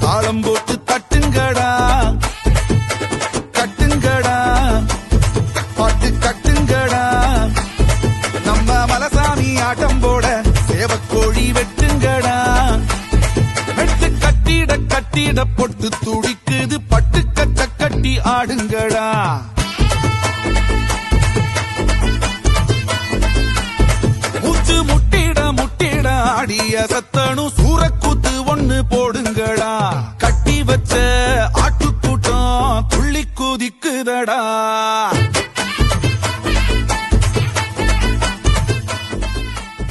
தாளம் போட்டு தட்டுங்கடா கட்டுங்கடா பாட்டு கட்டுங்கடா நம்ம மலசாமி ஆட்டம் போட சேவக்கோழி வெட்டுங்கடா வெட்டு கட்டிட கட்டிட பொட்டு துடிக்குது பட்டு கட்ட கட்டி ஆடுங்கடா மூச்சு முட்டிட முட்டிட ஆடிய சத்தனும் சூரக்கூத்து ஒண்ணு போடுங்கடா கட்டி வச்ச ஆட்டுக்கூட்டம் துள்ளி குதிக்குதடா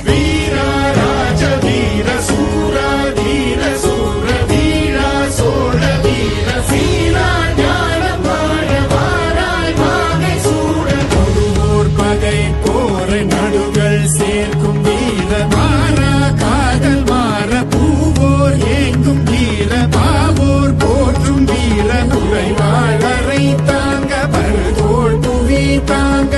வீரா ராஜ வீர சூரா வீர சூர வீரா சோழ வீர சீரா ஞானம் வாழ வாராய் மாகை சூட கொடுவோர் பகை போர நடுகள் சேர்க்கும் வீர மாறா காதல் மாற பூவோர் ஏங்கும் வீர பாவோர் போற்றும் வீர குறைவாளரை தாங்க பருதோள் புவி தாங்க